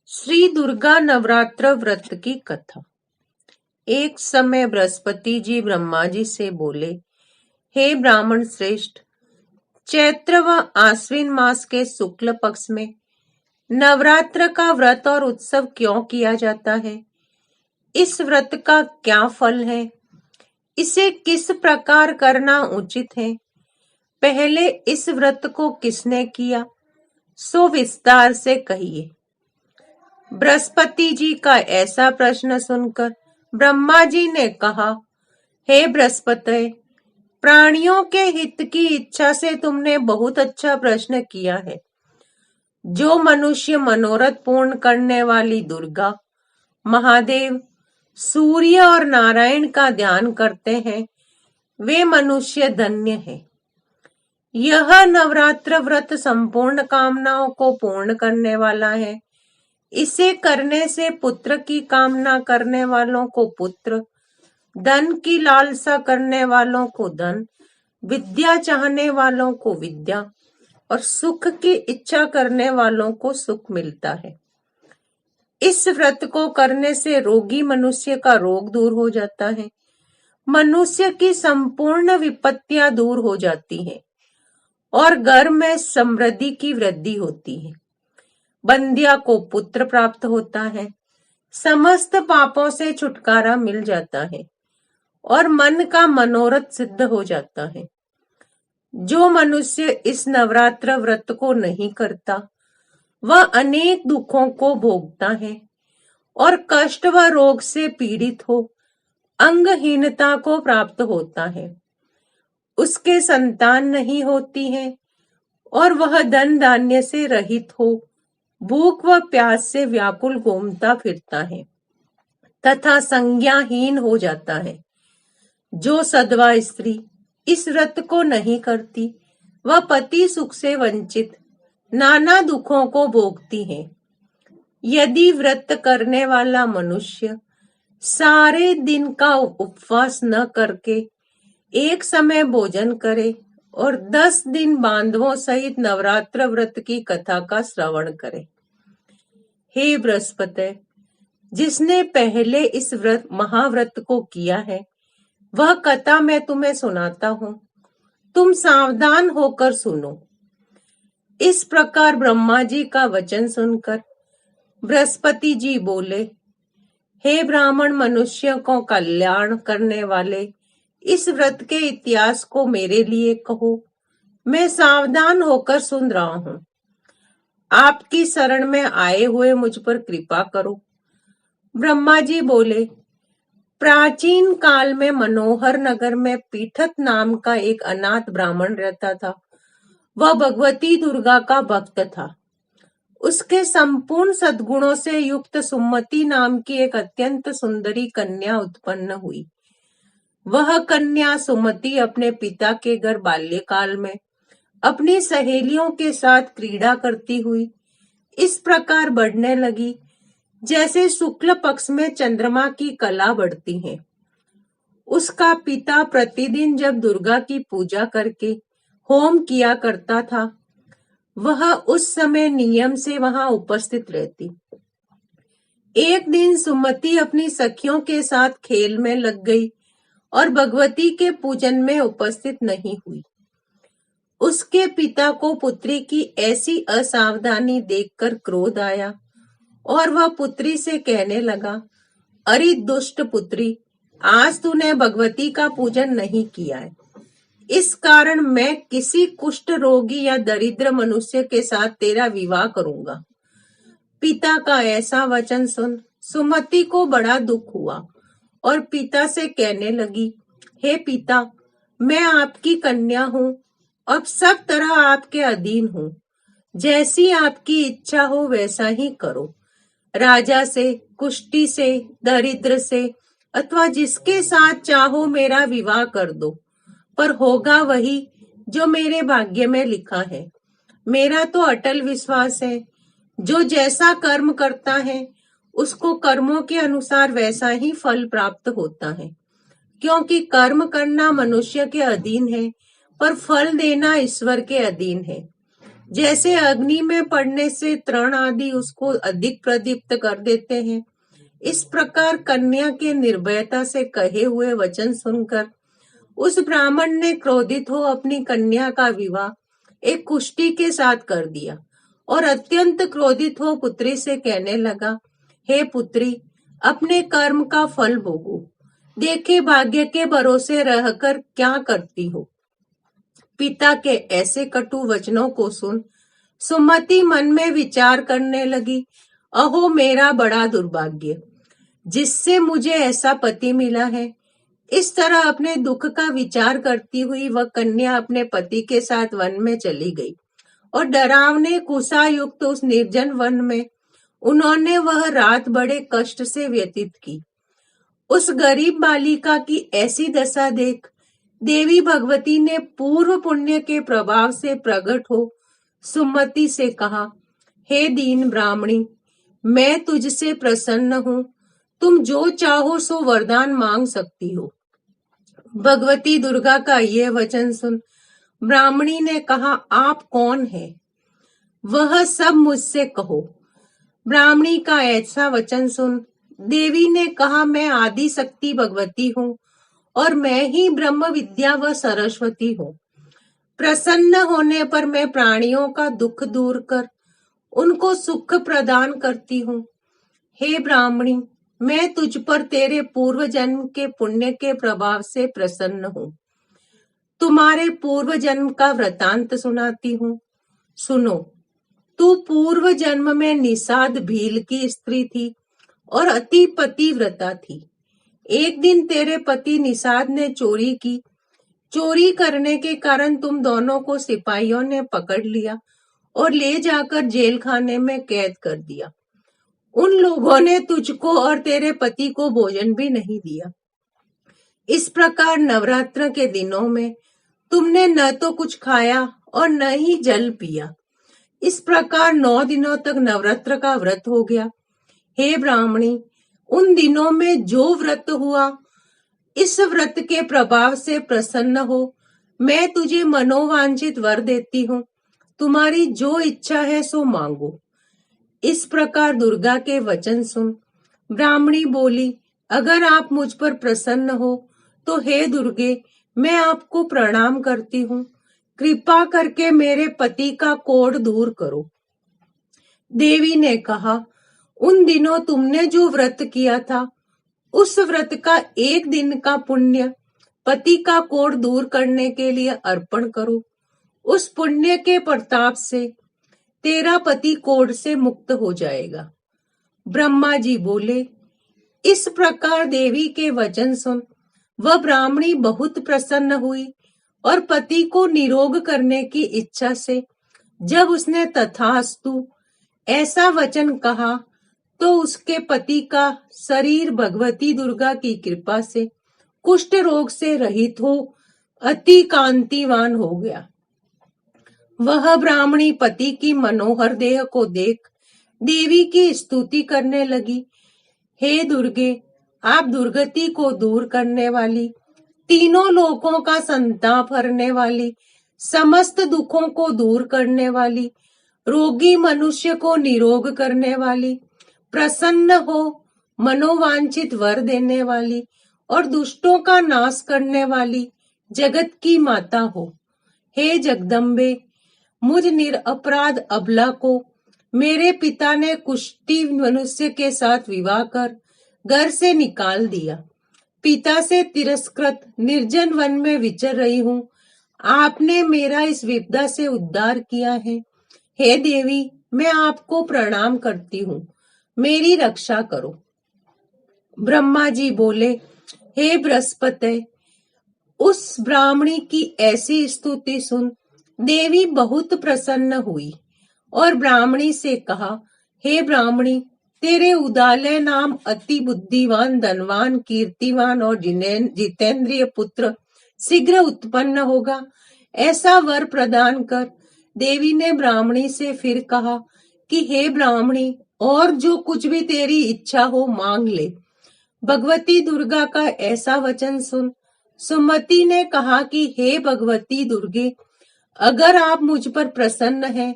श्री दुर्गा नवरात्र व्रत की कथा। एक समय बृहस्पति जी ब्रह्मा जी से बोले, हे ब्राह्मण श्रेष्ठ, चैत्र व आश्विन मास के शुक्ल पक्ष में नवरात्र का व्रत और उत्सव क्यों किया जाता है? इस व्रत का क्या फल है? इसे किस प्रकार करना उचित है? पहले इस व्रत को किसने किया, सो विस्तार से कहिए। बृहस्पति जी का ऐसा प्रश्न सुनकर ब्रह्मा जी ने कहा, हे बृहस्पति, प्राणियों के हित की इच्छा से तुमने बहुत अच्छा प्रश्न किया है। जो मनुष्य मनोरथ पूर्ण करने वाली दुर्गा, महादेव, सूर्य और नारायण का ध्यान करते हैं, वे मनुष्य धन्य हैं। यह नवरात्र व्रत संपूर्ण कामनाओं को पूर्ण करने वाला है। इसे करने से पुत्र की कामना करने वालों को पुत्र, धन की लालसा करने वालों को धन, विद्या चाहने वालों को विद्या और सुख की इच्छा करने वालों को सुख मिलता है। इस व्रत को करने से रोगी मनुष्य का रोग दूर हो जाता है, मनुष्य की संपूर्ण विपत्तियां दूर हो जाती हैं और घर में समृद्धि की वृद्धि होती है। बंध्या को पुत्र प्राप्त होता है, समस्त पापों से छुटकारा मिल जाता है और मन का मनोरथ सिद्ध हो जाता है। जो मनुष्य इस नवरात्र व्रत को नहीं करता, वह अनेक दुखों को भोगता है और कष्ट व रोग से पीड़ित हो अंगहीनता को प्राप्त होता है। उसके संतान नहीं होती है और वह धन धान्य से रहित हो भूख व प्यास से व्याकुल घूमता फिरता है तथा संज्ञाहीन हो जाता है। जो सधवा स्त्री इस व्रत को नहीं करती, वह पति सुख से वंचित नाना दुखों को भोगती है। यदि व्रत करने वाला मनुष्य सारे दिन का उपवास न करके एक समय भोजन करे और 10 दिन बांधवों सहित नवरात्र व्रत की कथा का श्रवण करे। हे बृहस्पति, जिसने पहले इस व्रत महाव्रत को किया है, वह कथा मैं तुम्हें सुनाता हूं, तुम सावधान होकर सुनो। इस प्रकार ब्रह्मा जी का वचन सुनकर बृहस्पति जी बोले, हे ब्राह्मण मनुष्य को कल्याण करने वाले, इस व्रत के इतिहास को मेरे लिए कहो, मैं सावधान होकर सुन रहा हूं। आपकी शरण में आए हुए मुझ पर कृपा करो। ब्रह्मा जी बोले, प्राचीन काल में मनोहर नगर में पीठत नाम का एक अनाथ ब्राह्मण रहता था। वह भगवती दुर्गा का भक्त था। उसके संपूर्ण सद्गुणों से युक्त सुमति नाम की एक अत्यंत सुंदरी कन्या उत्पन्न हुई। वह कन्या सुमति अपने पिता के घर बाल्यकाल में अपनी सहेलियों के साथ क्रीड़ा करती हुई इस प्रकार बढ़ने लगी जैसे शुक्ल पक्ष में चंद्रमा की कला बढ़ती है। उसका पिता प्रतिदिन जब दुर्गा की पूजा करके होम किया करता था, वह उस समय नियम से वहां उपस्थित रहती। एक दिन सुमति अपनी सखियों के साथ खेल में लग गई और भगवती के पूजन में उपस्थित नहीं हुई। उसके पिता को पुत्री की ऐसी असावधानी देखकर क्रोध आया और वह पुत्री से कहने लगा, अरे दुष्ट पुत्री, आज तूने भगवती का पूजन नहीं किया है, इस कारण मैं किसी कुष्ठ रोगी या दरिद्र मनुष्य के साथ तेरा विवाह करूंगा। पिता का ऐसा वचन सुन सुमति को बड़ा दुख हुआ और पिता से कहने लगी, हे पिता, मैं आपकी कन्या हूं, अब सब तरह आपके अधीन हूं। जैसी आपकी इच्छा हो वैसा ही करो। राजा से, कुष्ठी से, दरिद्र से अथवा जिसके साथ चाहो मेरा विवाह कर दो, पर होगा वही जो मेरे भाग्य में लिखा है। मेरा तो अटल विश्वास है, जो जैसा कर्म करता है उसको कर्मों के अनुसार वैसा ही फल प्राप्त होता है। क्योंकि कर्म करना मनुष्य के अधीन है, पर फल देना ईश्वर के अधीन है। जैसे अग्नि में पड़ने से तृण आदि उसको अधिक प्रदीप्त कर देते हैं, इस प्रकार कन्या के निर्भयता से कहे हुए वचन सुनकर उस ब्राह्मण ने क्रोधित हो अपनी कन्या का विवाह एक कुष्टी के साथ कर दिया और अत्यंत क्रोधित हो पुत्री से कहने लगा, हे पुत्री, अपने कर्म का फल भोगो। देखे भाग्य के भरोसे रहकर क्या करती हो। पिता के ऐसे कटु वचनों को सुन सुमति मन में विचार करने लगी, अहो मेरा बड़ा दुर्भाग्य, जिससे मुझे ऐसा पति मिला है। इस तरह अपने दुख का विचार करती हुई वह कन्या अपने पति के साथ वन में चली गई और डरावने कुशायुक्त उस निर्जन वन में उन्होंने वह रात बड़े कष्ट से व्यतीत की। उस गरीब बालिका की ऐसी दशा देख देवी भगवती ने पूर्व पुण्य के प्रभाव से प्रकट हो सुमति से कहा, हे दीन ब्राह्मणी, मैं तुझसे प्रसन्न हूँ, तुम जो चाहो सो वरदान मांग सकती हो। भगवती दुर्गा का ये वचन सुन ब्राह्मणी ने कहा, आप कौन है? वह सब मुझसे कहो। ब्राह्मणी का ऐसा वचन सुन देवी ने कहा, मैं आदि शक्ति भगवती हूँ और मैं ही ब्रह्म विद्या व सरस्वती हूँ। प्रसन्न होने पर मैं प्राणियों का दुख दूर कर उनको सुख प्रदान करती हूँ। हे ब्राह्मणी, मैं तुझ पर तेरे पूर्व जन्म के पुण्य के प्रभाव से प्रसन्न हूँ। तुम्हारे पूर्व जन्म का वृतांत सुनाती हूँ, सुनो। तू पूर्व जन्म में निषाद भील की स्त्री थी और अति पतिव्रता थी। एक दिन तेरे पति निषाद ने चोरी की। चोरी करने के कारण तुम दोनों को सिपाहियों ने पकड़ लिया और ले जाकर जेल खाने में कैद कर दिया। उन लोगों ने तुझको और तेरे पति को भोजन भी नहीं दिया। इस प्रकार नवरात्र के दिनों में तुमने न तो कुछ खाया और न ही जल पिया। इस प्रकार 9 दिनों तक नवरात्र का व्रत हो गया। हे ब्राह्मणी, उन दिनों में जो व्रत हुआ, इस व्रत के प्रभाव से प्रसन्न हो मैं तुझे मनोवांछित वर देती हूँ। तुम्हारी जो इच्छा है सो मांगो। इस प्रकार दुर्गा के वचन सुन ब्राह्मणी बोली, अगर आप मुझ पर प्रसन्न हो तो हे दुर्गे, मैं आपको प्रणाम करती हूँ। कृपा करके मेरे पति का कोढ़ दूर करो। देवी ने कहा, उन दिनों तुमने जो व्रत किया था उस व्रत का एक दिन का पुण्य पति का कोढ़ दूर करने के लिए अर्पण करो। उस पुण्य के प्रताप से तेरा पति कोढ़ से मुक्त हो जाएगा। ब्रह्मा जी बोले, इस प्रकार देवी के वचन सुन वह ब्राह्मणी बहुत प्रसन्न हुई और पति को निरोग करने की इच्छा से जब उसने तथास्तु ऐसा वचन कहा तो उसके पति का शरीर भगवती दुर्गा की कृपा से कुष्ठ रोग से रहित हो अति कांतिवान हो गया। वह ब्राह्मणी पति की मनोहर देह को देख देवी की स्तुति करने लगी, हे दुर्गे, आप दुर्गति को दूर करने वाली, तीनों लोकों का संताप हरने वाली, समस्त दुखों को दूर करने वाली, रोगी मनुष्य को निरोग करने वाली, प्रसन्न हो मनोवांछित वर देने वाली और दुष्टों का नाश करने वाली जगत की माता हो। हे जगदम्बे, मुझ निरपराध अबला को मेरे पिता ने कुष्ठी मनुष्य के साथ विवाह कर घर से निकाल दिया। पिता से तिरस्कृत निर्जन वन में विचर रही हूँ। आपने मेरा इस विपदा से उद्धार किया है। हे देवी, मैं आपको प्रणाम करती हूँ, मेरी रक्षा करो। ब्रह्मा जी बोले, हे बृहस्पति, उस ब्राह्मणी की ऐसी स्तुति सुन देवी बहुत प्रसन्न हुई और ब्राह्मणी से कहा, हे ब्राह्मणी, तेरे उदालय नाम अति बुद्धिवान, धनवान, कीर्तिवान और जितेंद्रिय पुत्र शीघ्र उत्पन्न होगा, ऐसा वर प्रदान कर। देवी ने ब्राह्मणी से फिर कहा कि हे ब्राह्मणी, और जो कुछ भी तेरी इच्छा हो मांग ले। भगवती दुर्गा का ऐसा वचन सुन सुमति ने कहा कि हे भगवती दुर्गे, अगर आप मुझ पर प्रसन्न हैं,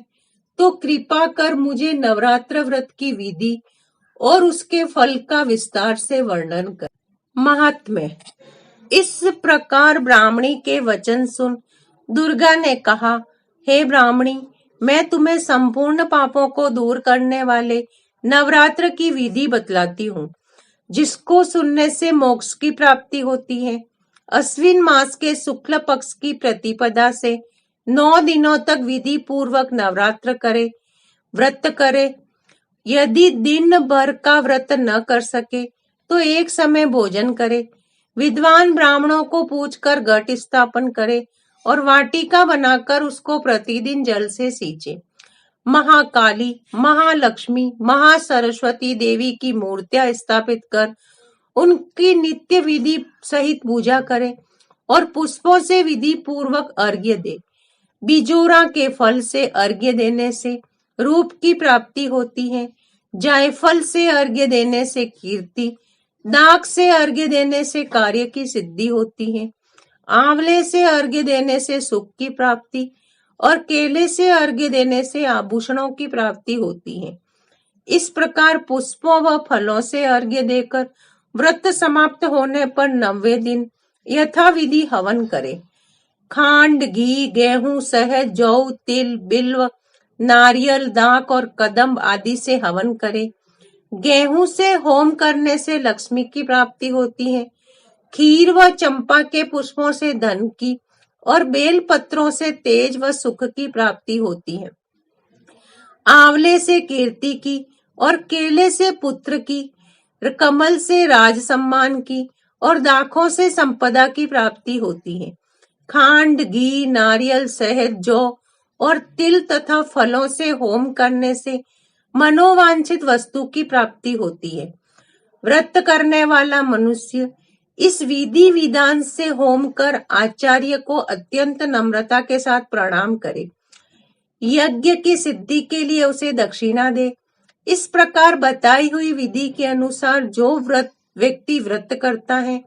तो कृपा कर मुझे नवरात्र व्रत की विधि और उसके फल का विस्तार से वर्णन कर। महात्म्य। इस प्रकार ब्राह्मणी के वचन सुन दुर्गा ने कहा, हे ब्राह्मणी, मैं तुम्हें संपूर्ण पापों को दूर करने वाले नवरात्र की विधि बतलाती हूँ, जिसको सुनने से मोक्ष की प्राप्ति होती है। अश्विन मास के शुक्ल पक्ष की प्रतिपदा से 9 दिनों तक विधि पूर्वक नवरात्र करे, व्रत करे। यदि दिन भर का व्रत न कर सके तो एक समय भोजन करे। विद्वान ब्राह्मणों को पूछकर घट स्थापन करे और वाटिका बनाकर उसको प्रतिदिन जल से सींचे। महाकाली, महालक्ष्मी, महासरस्वती देवी की मूर्तियां स्थापित कर उनकी नित्य विधि सहित पूजा करे और पुष्पों से विधि पूर्वक अर्घ्य दे। बिजोरा के फल से अर्घ्य देने से रूप की प्राप्ति होती है। जायफल से अर्घ्य देने से कीर्ति, दाख से अर्घ्य देने से कार्य की सिद्धि होती है। आंवले से अर्घ्य देने से सुख की प्राप्ति और केले से अर्घ्य देने से आभूषणों की प्राप्ति होती है। इस प्रकार पुष्पों व फलों से अर्घ्य देकर व्रत समाप्त होने पर 90 दिन यथाविधि हवन करे। खांड, घी, गेहूं, शहद, जौ, तिल, बिल्व, नारियल, दाक और कदम्ब आदि से हवन करे। गेहूं से होम करने से लक्ष्मी की प्राप्ति होती है। खीर व चंपा के पुष्पों से धन की और बेल पत्रों से तेज व सुख की प्राप्ति होती है। आंवले से कीर्ति की और केले से पुत्र की, कमल से राज सम्मान की और दाखों से संपदा की प्राप्ति होती है। खांड, घी, नारियल, शहद, जौ और तिल तथा फलों से होम करने से मनोवांछित वस्तु की प्राप्ति होती है। व्रत करने वाला मनुष्य इस विधि विधान से होम कर आचार्य को अत्यंत नम्रता के साथ प्रणाम करे। यज्ञ की सिद्धि के लिए उसे दक्षिणा दे। इस प्रकार बताई हुई विधि के अनुसार जो व्यक्ति व्रत करता है,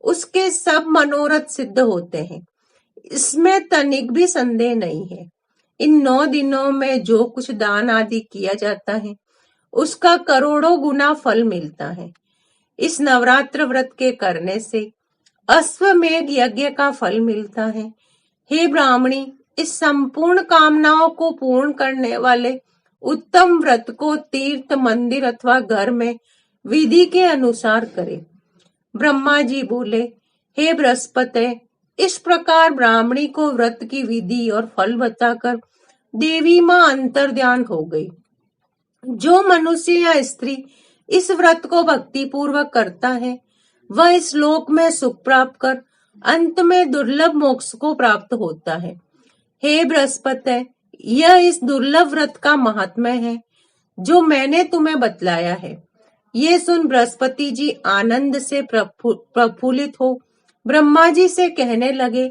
उसके सब मनोरथ सिद्ध होते हैं। इसमें तनिक भी संदेह नहीं है। इन 9 दिनों में जो कुछ दान आदि किया जाता है, उसका करोड़ों गुना फल मिलता है। इस नवरात्र व्रत के करने से अश्वमेध यज्ञ का फल मिलता है। हे ब्राह्मणी, इस संपूर्ण कामनाओं को पूर्ण करने वाले उत्तम व्रत को तीर्थ, मंदिर अथवा घर में विधि के अनुसार करे। ब्रह्मा जी बोले, हे बृहस्पति, इस प्रकार ब्राह्मणी को व्रत की विधि और फल बताकर देवी मां अंतर्ध्यान हो गई। जो मनुष्य या स्त्री इस व्रत को भक्ति पूर्वक करता है, वह इस लोक में सुख प्राप्त कर अंत में दुर्लभ मोक्ष को प्राप्त होता है। हे बृहस्पति, यह इस दुर्लभ व्रत का महात्म्य है जो मैंने तुम्हें बतलाया है। ये सुन बृहस्पति जी आनंद से प्रफुल्लित हो ब्रह्मा जी से कहने लगे,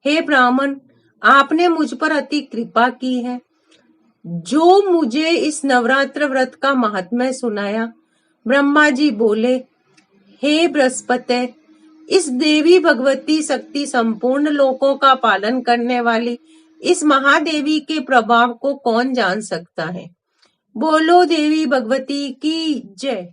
हे ब्राह्मण, आपने मुझ पर अति कृपा की है। जो मुझे इस नवरात्र व्रत का महात्म्य सुनाया। ब्रह्मा जी बोले, हे बृहस्पति, इस देवी भगवती शक्ति संपूर्ण लोकों का पालन करने वाली इस महादेवी के प्रभाव को कौन जान सकता है। बोलो देवी भगवती की जय।